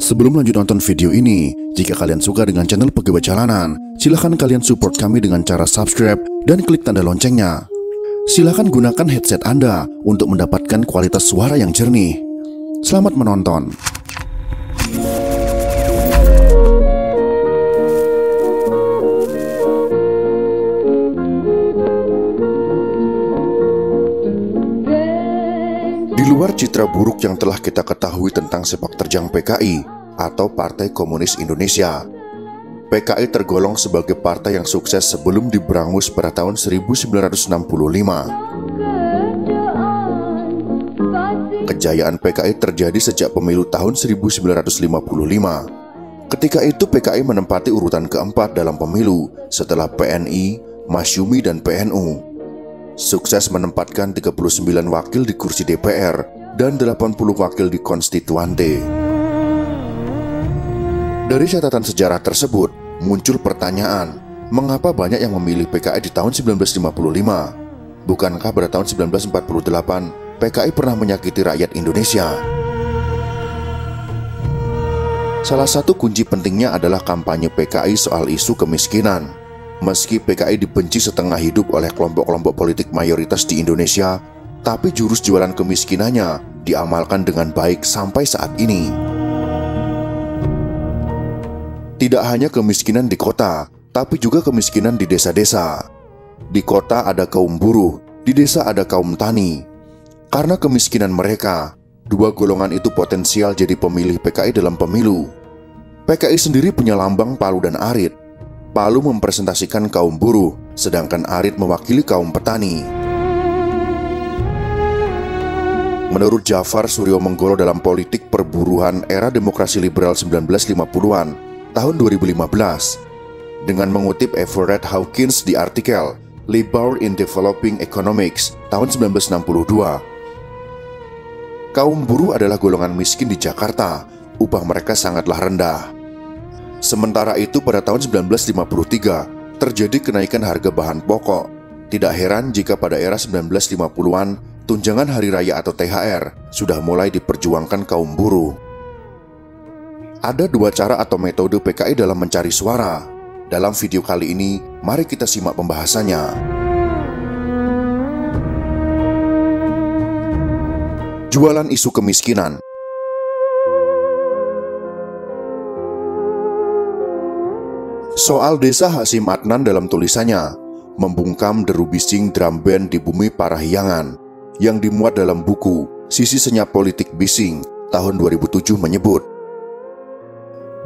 Sebelum lanjut nonton video ini, jika kalian suka dengan channel Pegawai Jalanan, silahkan kalian support kami dengan cara subscribe dan klik tanda loncengnya. Silahkan gunakan headset Anda untuk mendapatkan kualitas suara yang jernih. Selamat menonton. Di luar citra buruk yang telah kita ketahui tentang sepak terjang PKI atau Partai Komunis Indonesia, PKI tergolong sebagai partai yang sukses sebelum diberangus pada tahun 1965. Kejayaan PKI terjadi sejak pemilu tahun 1955. Ketika itu PKI menempati urutan keempat dalam pemilu setelah PNI, Masyumi, dan PNU. Sukses menempatkan 39 wakil di kursi DPR dan 80 wakil di Konstituante. Dari catatan sejarah tersebut, muncul pertanyaan, mengapa banyak yang memilih PKI di tahun 1955? Bukankah pada tahun 1948, PKI pernah menyakiti rakyat Indonesia? Salah satu kunci pentingnya adalah kampanye PKI soal isu kemiskinan. Meski PKI dibenci setengah hidup oleh kelompok-kelompok politik mayoritas di Indonesia, tapi jurus jualan kemiskinannya diamalkan dengan baik sampai saat ini. Tidak hanya kemiskinan di kota, tapi juga kemiskinan di desa-desa. Di kota ada kaum buruh, di desa ada kaum tani. Karena kemiskinan mereka, dua golongan itu potensial jadi pemilih PKI dalam pemilu. PKI sendiri punya lambang palu dan arit. Palu mempresentasikan kaum buruh, sedangkan arit mewakili kaum petani. Menurut Jafar Suryo Menggolo dalam Politik Perburuhan Era Demokrasi Liberal 1950-an, tahun 2015, dengan mengutip Everett Hawkins di artikel Labor in Developing Economics tahun 1962, kaum buruh adalah golongan miskin di Jakarta, upah mereka sangatlah rendah. Sementara itu pada tahun 1953 terjadi kenaikan harga bahan pokok. Tidak heran jika pada era 1950-an tunjangan hari raya atau THR sudah mulai diperjuangkan kaum buruh. Ada dua cara atau metode PKI dalam mencari suara. Dalam video kali ini, mari kita simak pembahasannya. Jualan isu kemiskinan. Soal desa Hasim Adnan dalam tulisannya membungkam deru bising drum band di bumi Parahyangan yang dimuat dalam buku Sisi Senyap Politik Bising tahun 2007 menyebut,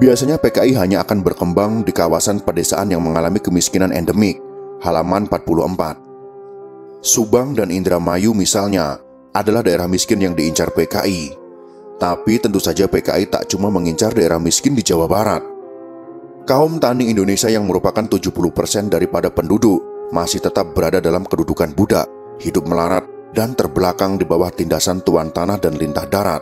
biasanya PKI hanya akan berkembang di kawasan pedesaan yang mengalami kemiskinan endemik, halaman 44. Subang dan Indramayu misalnya adalah daerah miskin yang diincar PKI. Tapi tentu saja PKI tak cuma mengincar daerah miskin di Jawa Barat. Kaum tani Indonesia yang merupakan 70% daripada penduduk masih tetap berada dalam kedudukan budak, hidup melarat, dan terbelakang di bawah tindasan tuan tanah dan lintah darat.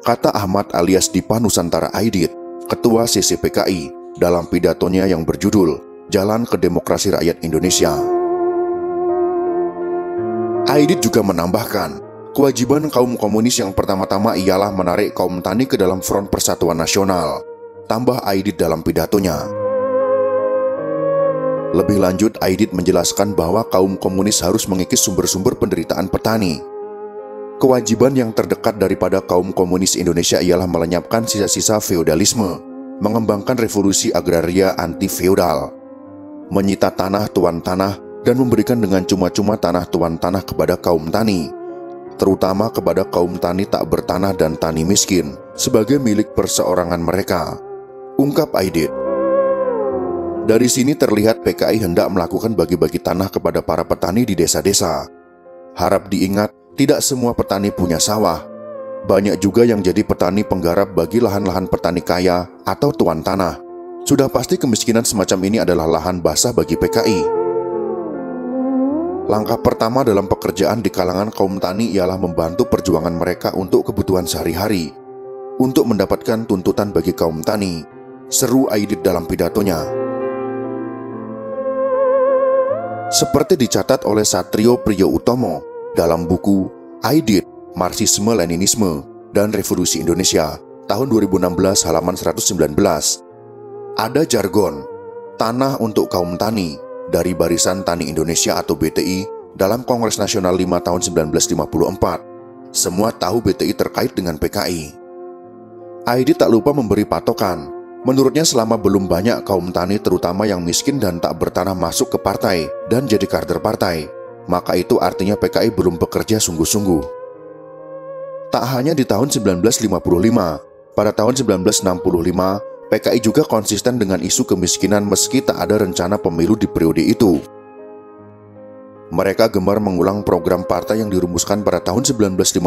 Kata Ahmad alias Dipa Nusantara Aidit, Ketua CCPKI, dalam pidatonya yang berjudul Jalan ke Demokrasi Rakyat Indonesia. Aidit juga menambahkan, kewajiban kaum komunis yang pertama-tama ialah menarik kaum tani ke dalam Front Persatuan Nasional. Tambah Aidit dalam pidatonya. Lebih lanjut, Aidit menjelaskan bahwa kaum komunis harus mengikis sumber-sumber penderitaan petani. Kewajiban yang terdekat daripada kaum komunis Indonesia ialah melenyapkan sisa-sisa feodalisme, mengembangkan revolusi agraria anti-feodal, menyita tanah tuan tanah, dan memberikan dengan cuma-cuma tanah tuan tanah kepada kaum tani, terutama kepada kaum tani tak bertanah dan tani miskin, sebagai milik perseorangan mereka, ungkap Aidit. Dari sini terlihat PKI hendak melakukan bagi-bagi tanah kepada para petani di desa-desa. Harap diingat, tidak semua petani punya sawah. Banyak juga yang jadi petani penggarap bagi lahan-lahan petani kaya atau tuan tanah. Sudah pasti kemiskinan semacam ini adalah lahan basah bagi PKI. Langkah pertama dalam pekerjaan di kalangan kaum tani ialah membantu perjuangan mereka untuk kebutuhan sehari-hari, untuk mendapatkan tuntutan bagi kaum tani, seru Aidit dalam pidatonya. Seperti dicatat oleh Satrio Priyo Utomo dalam buku Aidit, Marxisme, Leninisme, dan Revolusi Indonesia tahun 2016 halaman 119. Ada jargon, tanah untuk kaum tani, dari Barisan Tani Indonesia atau BTI dalam Kongres Nasional 5 tahun 1954. Semua tahu BTI terkait dengan PKI. Aidit tak lupa memberi patokan. Menurutnya selama belum banyak kaum tani terutama yang miskin dan tak bertanah masuk ke partai dan jadi kader partai, maka itu artinya PKI belum bekerja sungguh-sungguh. Tak hanya di tahun 1955, pada tahun 1965, PKI juga konsisten dengan isu kemiskinan meski tak ada rencana pemilu di periode itu. Mereka gemar mengulang program partai yang dirumuskan pada tahun 1955.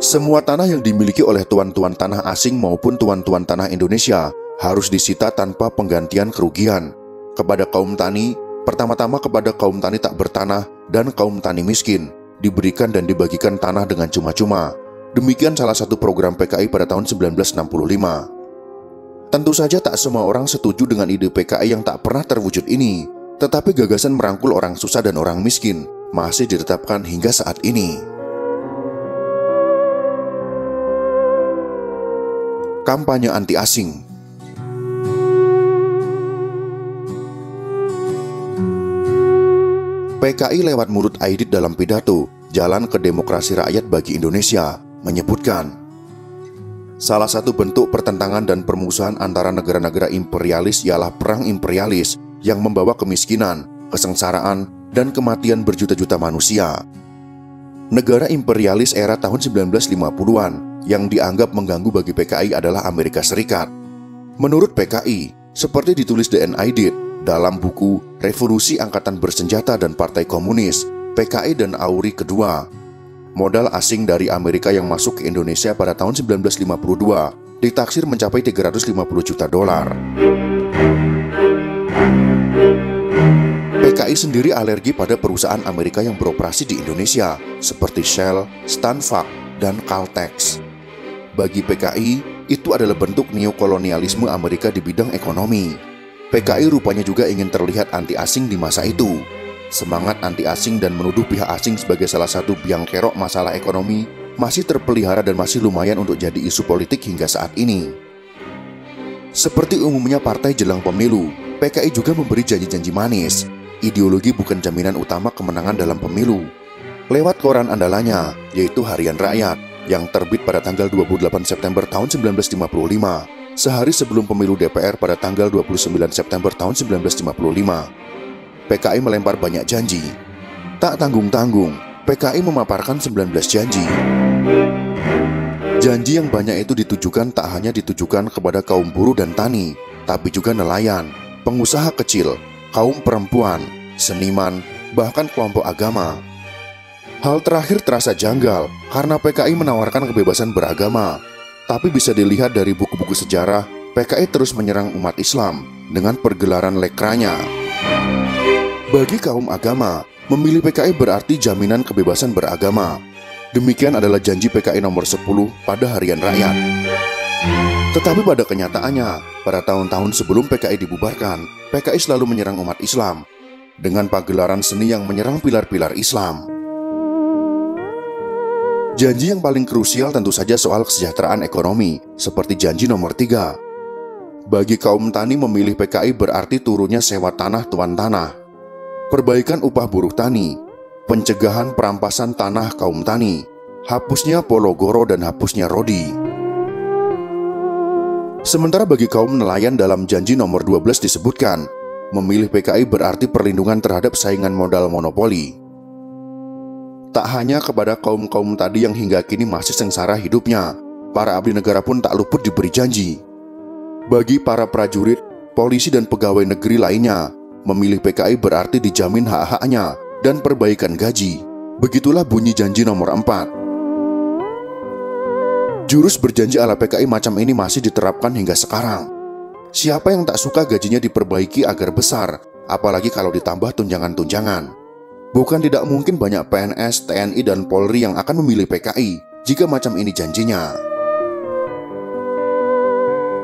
Semua tanah yang dimiliki oleh tuan-tuan tanah asing maupun tuan-tuan tanah Indonesia harus disita tanpa penggantian kerugian. Kepada kaum tani, pertama-tama kepada kaum tani tak bertanah dan kaum tani miskin, diberikan dan dibagikan tanah dengan cuma-cuma. Demikian salah satu program PKI pada tahun 1965. Tentu saja tak semua orang setuju dengan ide PKI yang tak pernah terwujud ini, tetapi gagasan merangkul orang susah dan orang miskin masih ditetapkan hingga saat ini. Kampanye anti-asing. PKI lewat mulut Aidit dalam pidato Jalan ke Demokrasi Rakyat bagi Indonesia menyebutkan, salah satu bentuk pertentangan dan permusuhan antara negara-negara imperialis ialah perang imperialis yang membawa kemiskinan, kesengsaraan, dan kematian berjuta-juta manusia. Negara imperialis era tahun 1950-an yang dianggap mengganggu bagi PKI adalah Amerika Serikat. Menurut PKI, seperti ditulis D.N. Aidit dalam buku Revolusi Angkatan Bersenjata dan Partai Komunis, PKI dan Auri Kedua, modal asing dari Amerika yang masuk ke Indonesia pada tahun 1952 ditaksir mencapai 350 juta dolar. PKI sendiri alergi pada perusahaan Amerika yang beroperasi di Indonesia, seperti Shell, Stanvac, dan Caltex. Bagi PKI, itu adalah bentuk neokolonialisme Amerika di bidang ekonomi. PKI rupanya juga ingin terlihat anti-asing di masa itu. Semangat anti-asing dan menuduh pihak asing sebagai salah satu biang kerok masalah ekonomi masih terpelihara dan masih lumayan untuk jadi isu politik hingga saat ini. Seperti umumnya partai jelang pemilu, PKI juga memberi janji-janji manis. Ideologi bukan jaminan utama kemenangan dalam pemilu. Lewat koran andalannya, yaitu Harian Rakyat, yang terbit pada tanggal 28 September tahun 1955, sehari sebelum pemilu DPR pada tanggal 29 September tahun 1955. PKI melempar banyak janji. Tak tanggung-tanggung, PKI memaparkan 19 janji. Janji yang banyak itu ditujukan tak hanya ditujukan kepada kaum buruh dan tani, tapi juga nelayan, pengusaha kecil, kaum perempuan, seniman, bahkan kelompok agama. Hal terakhir terasa janggal karena PKI menawarkan kebebasan beragama. Tapi bisa dilihat dari buku-buku sejarah, PKI terus menyerang umat Islam dengan pergelaran lekranya. Bagi kaum agama, memilih PKI berarti jaminan kebebasan beragama. Demikian adalah janji PKI nomor 10 pada Harian Rakyat. Tetapi pada kenyataannya, pada tahun-tahun sebelum PKI dibubarkan, PKI selalu menyerang umat Islam dengan pagelaran seni yang menyerang pilar-pilar Islam. Janji yang paling krusial tentu saja soal kesejahteraan ekonomi, seperti janji nomor 3. Bagi kaum tani memilih PKI berarti turunnya sewa tanah tuan tanah, perbaikan upah buruh tani, pencegahan perampasan tanah kaum tani, hapusnya Pologoro dan hapusnya Rodi. Sementara bagi kaum nelayan dalam janji nomor 12 disebutkan, memilih PKI berarti perlindungan terhadap saingan modal monopoli. Tak hanya kepada kaum-kaum tadi yang hingga kini masih sengsara hidupnya, para abdi negara pun tak luput diberi janji. Bagi para prajurit, polisi dan pegawai negeri lainnya, memilih PKI berarti dijamin hak-haknya dan perbaikan gaji. Begitulah bunyi janji nomor 4. Jurus berjanji ala PKI macam ini masih diterapkan hingga sekarang. Siapa yang tak suka gajinya diperbaiki agar besar, apalagi kalau ditambah tunjangan-tunjangan. Bukan tidak mungkin banyak PNS, TNI, dan Polri yang akan memilih PKI jika macam ini janjinya.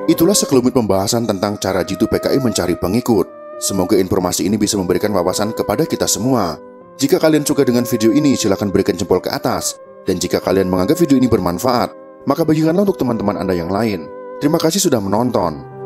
Itulah sekelumit pembahasan tentang cara jitu PKI mencari pengikut. Semoga informasi ini bisa memberikan wawasan kepada kita semua. Jika kalian suka dengan video ini, silakan berikan jempol ke atas. Dan jika kalian menganggap video ini bermanfaat, maka bagikanlah untuk teman-teman Anda yang lain. Terima kasih sudah menonton.